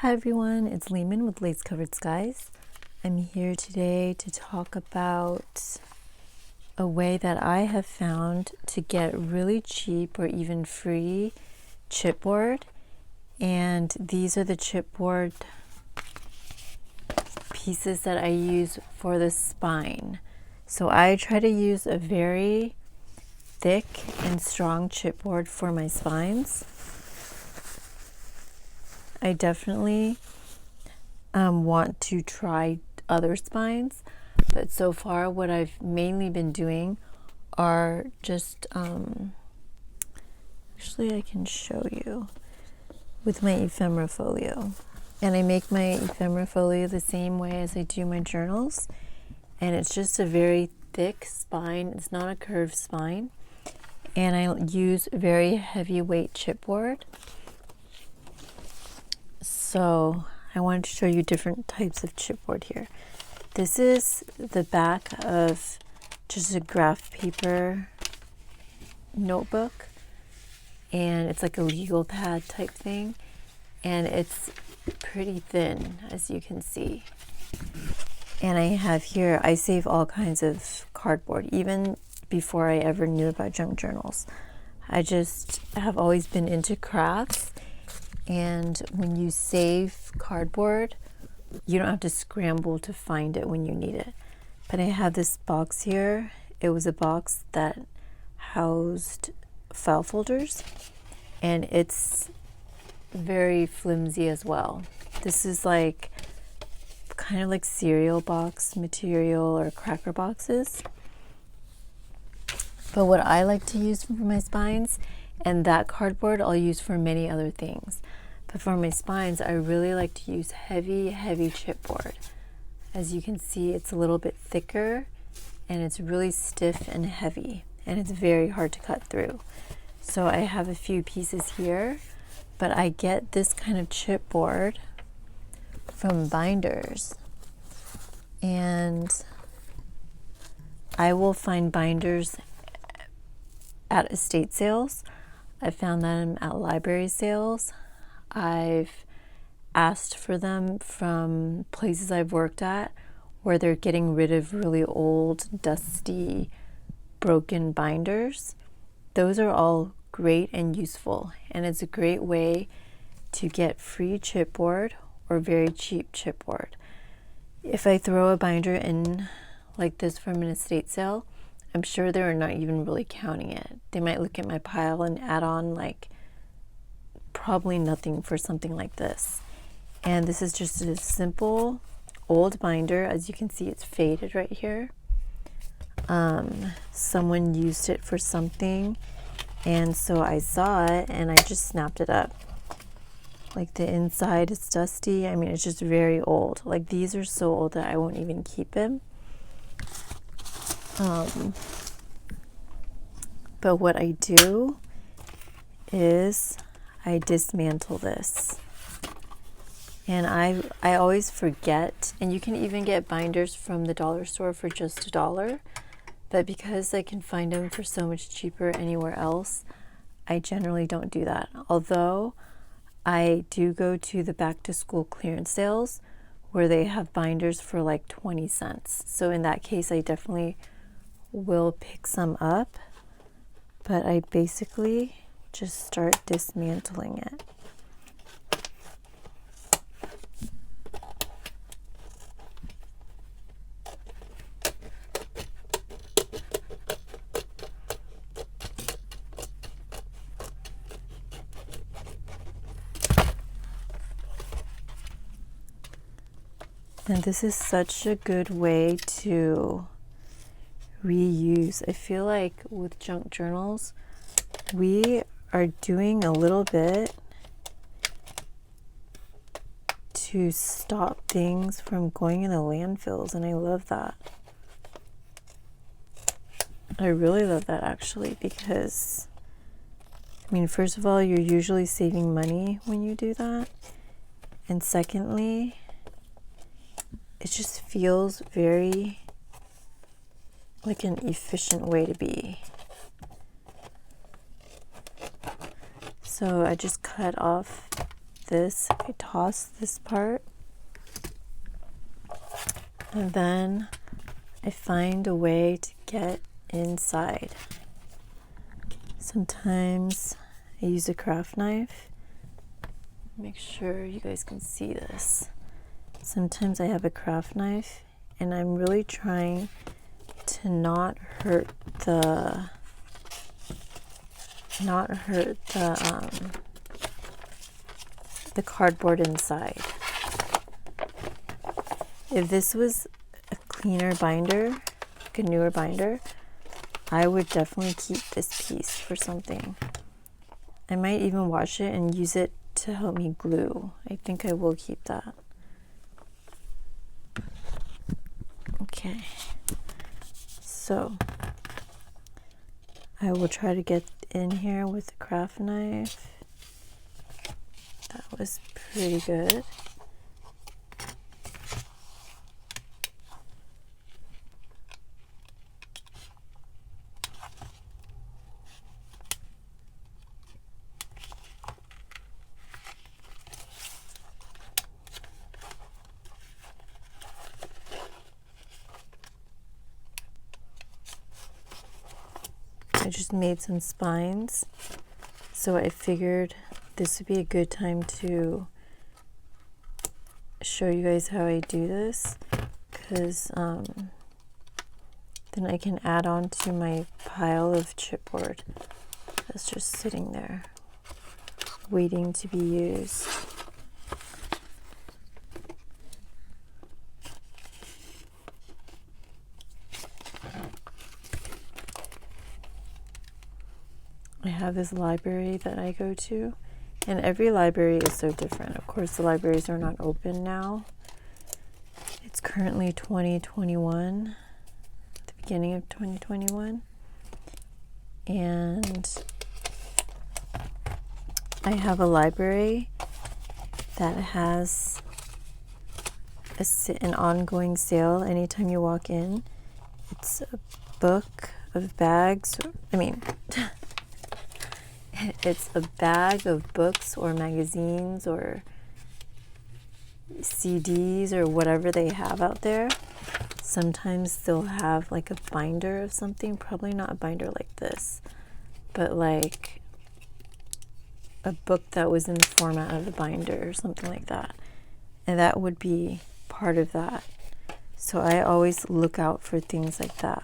Hi everyone, it's Lehman with Lace Covered Skies. I'm here today to talk about a way that I have found to get really cheap or even free chipboard. And these are the chipboard pieces that I use for the spine. So I try to use a very thick and strong chipboard for my spines. I definitely want to try other spines, but so far what I've mainly been doing are just actually I can show you with my ephemera folio, and I make my ephemera folio the same way as I do my journals, and it's just a very thick spine. It's not a curved spine, and I use very heavyweight chipboard. So I wanted to show you different types of chipboard here. This is the back of just a graph paper notebook, and it's like a legal pad type thing, and it's pretty thin, as you can see. And I have here, I save all kinds of cardboard, even before I ever knew about junk journals. I just have always been into crafts. And when you save cardboard, you don't have to scramble to find it when you need it. But I have this box here. It was a box that housed file folders, and it's very flimsy as well. This is like kind of like cereal box material or cracker boxes. But what I like to use for my spines, and that cardboard I'll use for many other things. But for my spines, I really like to use heavy chipboard. As you can see, it's a little bit thicker, and it's really stiff and heavy, and it's very hard to cut through. So I have a few pieces here, but I get this kind of chipboard from binders. And I will find binders at estate sales. I found them at library sales. I've asked for them from places I've worked at where they're getting rid of really old, dusty, broken binders. Those are all great and useful, and it's a great way to get free chipboard or very cheap chipboard. If I throw a binder in like this from an estate sale, I'm sure they're not even really counting it. They might look at my pile and add on like probably nothing for something like this. And this is just a simple old binder. As you can see, it's faded right here. Someone used it for something, and so I saw it and I just snapped it up. Like the inside is dusty. I mean, it's just very old. Like these are so old that I won't even keep them. But what I do is I dismantle this. And I always forget, and you can even get binders from the dollar store for just $1. But because I can find them for so much cheaper anywhere else, I generally don't do that. Although I do go to the back to school clearance sales where they have binders for like 20 cents. So in that case, I definitely will pick some up, but I basically just start dismantling it. And this is such a good way to reuse. I feel like with junk journals, we are doing a little bit to stop things from going in the landfills, and I love that. I really love that actually, because I mean, first of all, you're usually saving money when you do that, and secondly, it just feels very like an efficient way to be. So I just cut off this. I toss this part, and then I find a way to get inside. Sometimes I use a craft knife. Make sure you guys can see this. Sometimes I have a craft knife and I'm really trying to not hurt the cardboard inside. If this was a cleaner binder, like a newer binder, I would definitely keep this piece for something. I might even wash it and use it to help me glue. I think I will keep that. Okay, so I will try to get in here with a craft knife. That was pretty good. I just made some spines, so I figured this would be a good time to show you guys how I do this, because then I can add on to my pile of chipboard that's just sitting there waiting to be used. I have this library that I go to, and every library is so different. Of course, the libraries are not open now. It's currently 2021, the beginning of 2021, and I have a library that has an ongoing sale anytime you walk in. It's a book of bags, it's a bag of books or magazines or CDs or whatever they have out there. Sometimes they'll have like a binder of something, probably not a binder like this, but like a book that was in the format of a binder or something like that. And that would be part of that. So I always look out for things like that.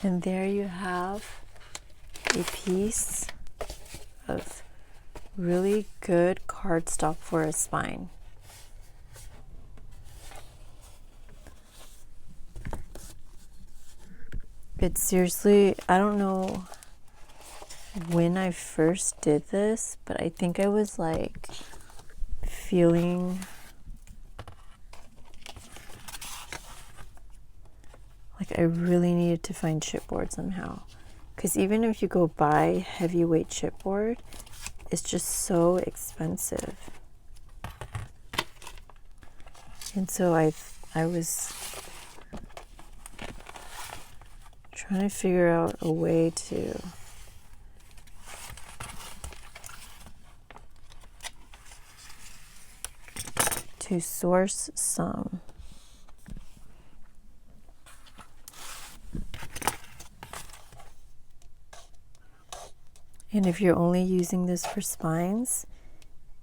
And there you have a piece of really good cardstock for a spine. It's seriously, I don't know when I first did this, but I think I was like feeling like I really needed to find chipboard somehow. Because even if you go buy heavyweight chipboard, it's just so expensive. And so I was trying to figure out a way to source some. And if you're only using this for spines,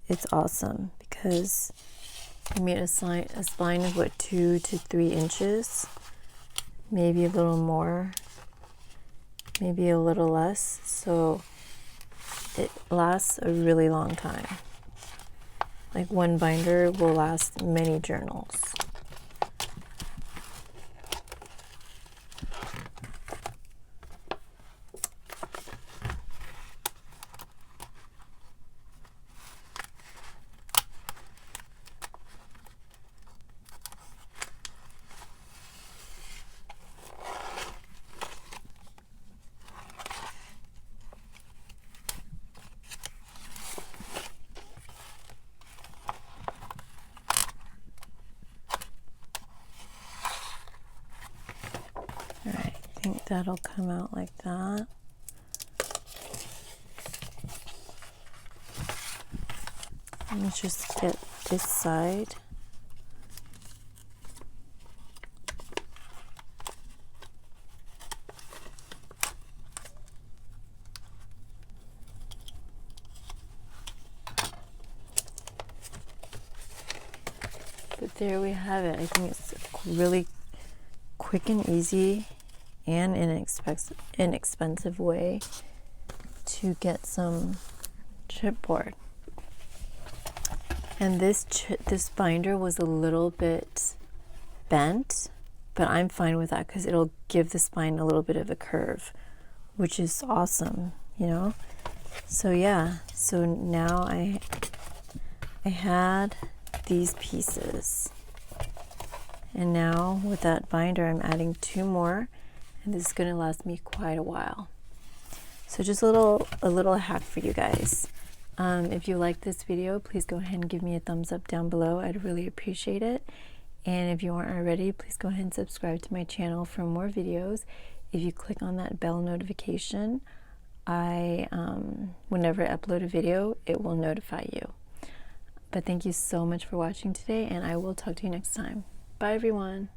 it's awesome, because I made a spine of what, 2 to 3 inches, maybe a little more, maybe a little less, so it lasts a really long time. Like one binder will last many journals. that'll come out like that. Let me just get this side. But there we have it. I think it's really quick and easy and inexpensive way to get some chipboard. And this binder was a little bit bent, but I'm fine with that because it'll give the spine a little bit of a curve, which is awesome, you know. So yeah, so now I had these pieces, and now with that binder I'm adding 2 more, and this is going to last me quite a while. So just a little hack for you guys. If you like this video, please go ahead and give me a thumbs up down below. I'd really appreciate it. And if you aren't already, please go ahead and subscribe to my channel for more videos. If you click on that bell notification, whenever I upload a video, it will notify you. But thank you so much for watching today, and I will talk to you next time. Bye, everyone.